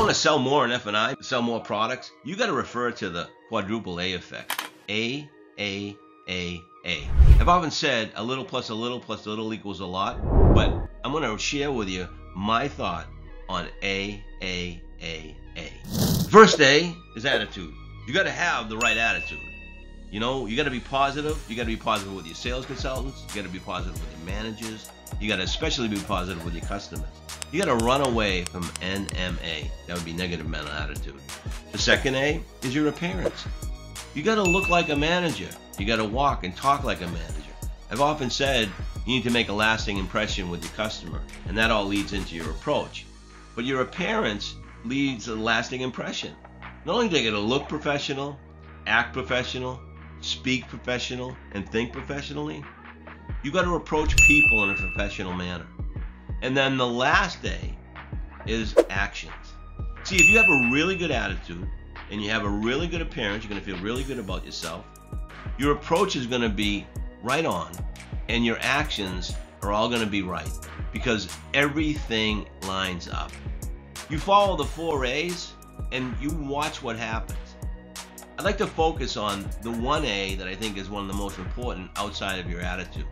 want to sell more in F&I, sell more products, you got to refer to the quadruple A effect. A, A, A, A. I've often said a little plus a little plus a little equals a lot, but I'm going to share with you my thought on A, A, A, A. First A is attitude. You got to have the right attitude. You know, you got to be positive. You got to be positive with your sales consultants. You got to be positive with your managers. You got to especially be positive with your customers. You got to run away from NMA. That would be negative mental attitude. The second A is your appearance. You got to look like a manager. You got to walk and talk like a manager. I've often said you need to make a lasting impression with your customer, and that all leads into your approach. But your appearance leads a lasting impression. Not only do you got to look professional, act professional, speak professional, and think professionally, you got to approach people in a professional manner. And then the last A is actions. See, if you have a really good attitude and you have a really good appearance, you're going to feel really good about yourself. Your approach is going to be right on, and your actions are all going to be right because everything lines up. You follow the 4 A's and you watch what happens. I'd like to focus on the 1A that I think is one of the most important outside of your attitude,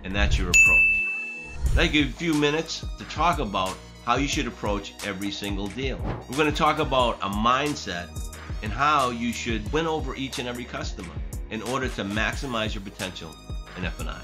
and that's your approach. I'd like to give you a few minutes to talk about how you should approach every single deal. We're going to talk about a mindset and how you should win over each and every customer in order to maximize your potential in F&I.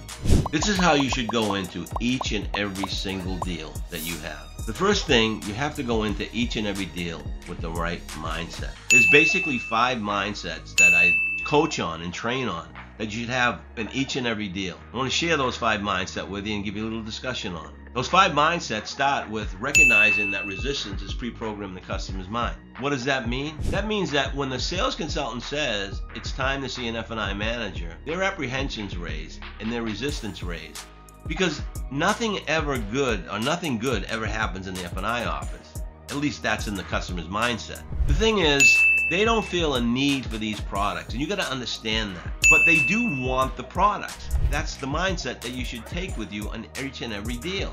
This is how you should go into each and every single deal that you have. The first thing, you have to go into each and every deal with the right mindset. There's basically 5 mindsets that I coach on and train on that you should have in each and every deal. I want to share those 5 mindsets with you and give you a little discussion on them. Those 5 mindsets start with recognizing that resistance is pre-programmed in the customer's mind. What does that mean? That means that when the sales consultant says it's time to see an F&I manager, their apprehensions raise and their resistance raise. Because nothing good ever happens in the F&I office. At least that's in the customer's mindset. The thing is, they don't feel a need for these products, and you got to understand that. But they do want the products. That's the mindset that you should take with you on each and every deal.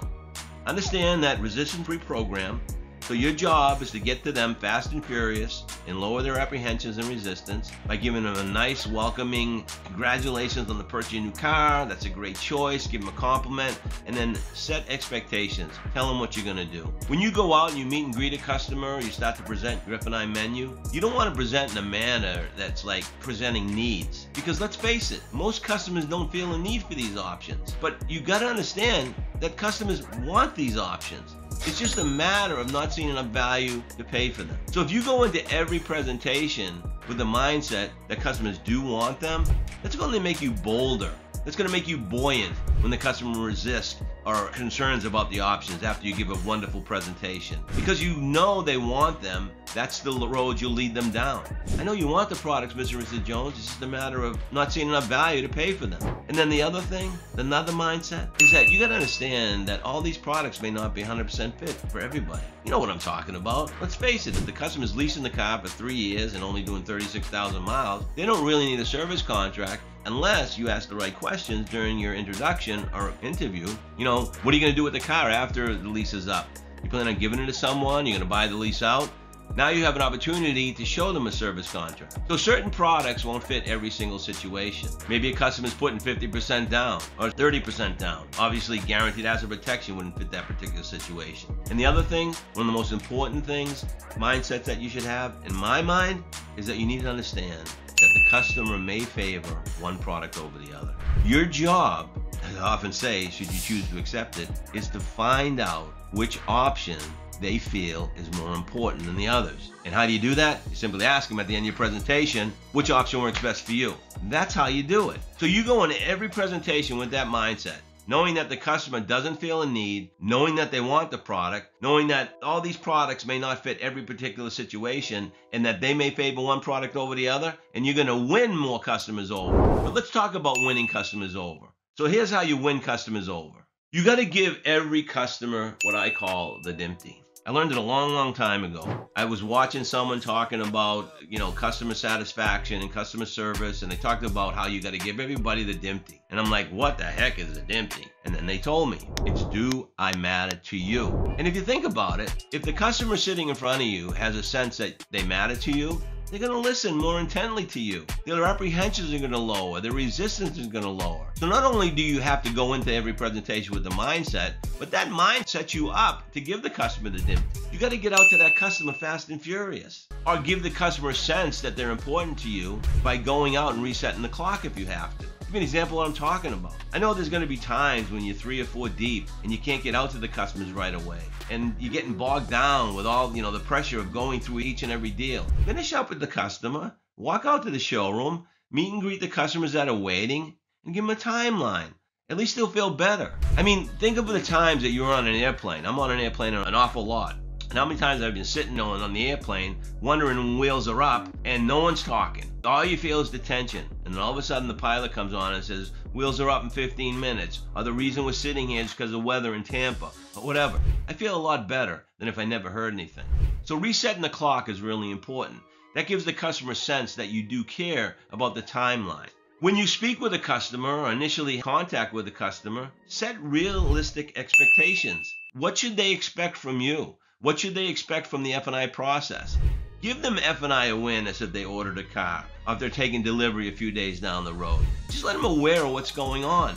Understand that resistance pre-program. So your job is to get to them fast and furious and lower their apprehensions and resistance by giving them a nice, welcoming, congratulations on the purchase of your new car, that's a great choice, give them a compliment, and then set expectations. Tell them what you're going to do. When you go out and you meet and greet a customer, you start to present your F&I menu, you don't want to present in a manner that's like presenting needs. Because let's face it, most customers don't feel a need for these options. But you got to understand that customers want these options. It's just a matter of not seeing enough value to pay for them. So if you go into every presentation with the mindset that customers do want them, that's going to make you bolder. That's going to make you buoyant when the customer resists or concerns about the options after you give a wonderful presentation. Because you know they want them, that's the road you'll lead them down. I know you want the products, Mr. and Mrs. Jones, it's just a matter of not seeing enough value to pay for them. And then the other thing, another mindset, is that you got to understand that all these products may not be 100% fit for everybody. You know what I'm talking about. Let's face it, if the customer's leasing the car for 3 years and only doing 36,000 miles, they don't really need a service contract unless you ask the right questions during your introduction or interview. You know, what are you going to do with the car after the lease is up? You plan on giving it to someone? You're going to buy the lease out? Now you have an opportunity to show them a service contract. So certain products won't fit every single situation. Maybe a customer's putting 50% down or 30% down. Obviously, guaranteed asset protection wouldn't fit that particular situation. And the other thing, one of the most important things, mindsets that you should have, in my mind, is that you need to understand that the customer may favor one product over the other. Your job, as I often say, should you choose to accept it, is to find out which option they feel is more important than the others. And how do you do that? You simply ask them at the end of your presentation, which option works best for you? That's how you do it. So you go into every presentation with that mindset, knowing that the customer doesn't feel a need, knowing that they want the product, knowing that all these products may not fit every particular situation, and that they may favor one product over the other, and you're going to win more customers over. But let's talk about winning customers over. So here's how you win customers over. You got to give every customer what I call the Dimpty. I learned it a long, long time ago. I was watching someone talking about, customer satisfaction and customer service, and they talked about how you got to give everybody the Dimpty. And I'm like, what the heck is a Dimpty? And then they told me, it's do I matter to you? And if you think about it, if the customer sitting in front of you has a sense that they matter to you, they're going to listen more intently to you. Their apprehensions are going to lower. Their resistance is going to lower. So not only do you have to go into every presentation with the mindset, but that mind sets you up to give the customer the Dimpty. You got to get out to that customer fast and furious. Or give the customer a sense that they're important to you by going out and resetting the clock if you have to. Give me an example of what I'm talking about. I know there's going to be times when you're 3 or 4 deep and you can't get out to the customers right away. And you're getting bogged down with all, the pressure of going through each and every deal. Finish up with the customer, walk out to the showroom, meet and greet the customers that are waiting, and give them a timeline. At least they'll feel better. I mean, think of the times that you're on an airplane. I'm on an airplane an awful lot. And how many times I've been sitting on the airplane wondering when wheels are up and no one's talking. All you feel is the tension. And then all of a sudden the pilot comes on and says, wheels are up in 15 minutes. Or the reason we're sitting here is because of weather in Tampa. Or whatever. I feel a lot better than if I never heard anything. So resetting the clock is really important. That gives the customer a sense that you do care about the timeline. When you speak with a customer or initially contact with a customer, set realistic expectations. What should they expect from you? What should they expect from the F&I process? Give them F&I awareness if they ordered a car, or if they're taking delivery a few days down the road. Just let them aware of what's going on.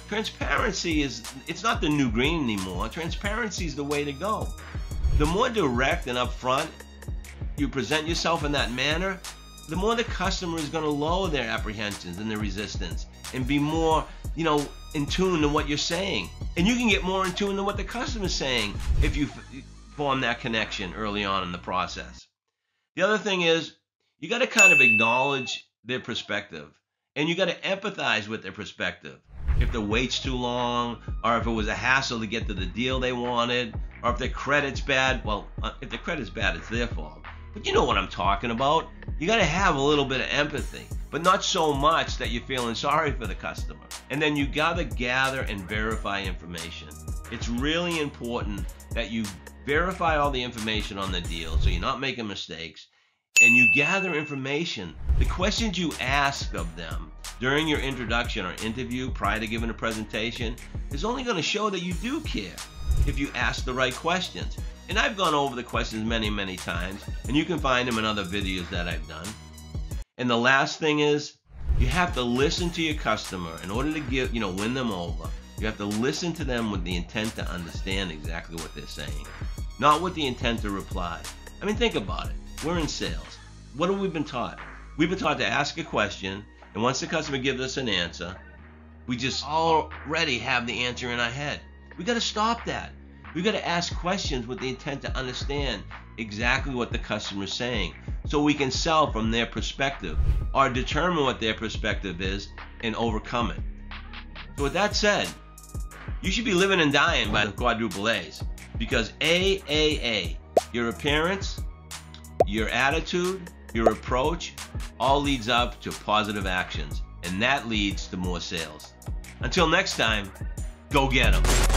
Transparency it's not the new green anymore. Transparency is the way to go. The more direct and upfront you present yourself in that manner, the more the customer is going to lower their apprehensions and their resistance and be more, in tune to what you're saying. And you can get more in tune to what the customer's saying if you form that connection early on in the process. The other thing is, you got to kind of acknowledge their perspective, and you got to empathize with their perspective. If the wait's too long, or if it was a hassle to get to the deal they wanted, or if their credit's bad, well, if their credit's bad, it's their fault. But you know what I'm talking about. You got to have a little bit of empathy, but not so much that you're feeling sorry for the customer. And then you got to gather and verify information. It's really important that you verify all the information on the deal so you're not making mistakes, and you gather information. The questions you ask of them during your introduction or interview prior to giving a presentation is only going to show that you do care if you ask the right questions. And I've gone over the questions many, many times, and you can find them in other videos that I've done. And the last thing is, you have to listen to your customer in order to win them over. You have to listen to them with the intent to understand exactly what they're saying, not with the intent to reply. I mean, think about it. We're in sales. What have we been taught? We've been taught to ask a question, and once the customer gives us an answer, we just already have the answer in our head. We got to stop that. We got to ask questions with the intent to understand exactly what the customer is saying, so we can sell from their perspective or determine what their perspective is and overcome it. So with that said, you should be living and dying by the quadruple A's, because A, your appearance, your attitude, your approach, all leads up to positive actions, and that leads to more sales. Until next time, go get 'em.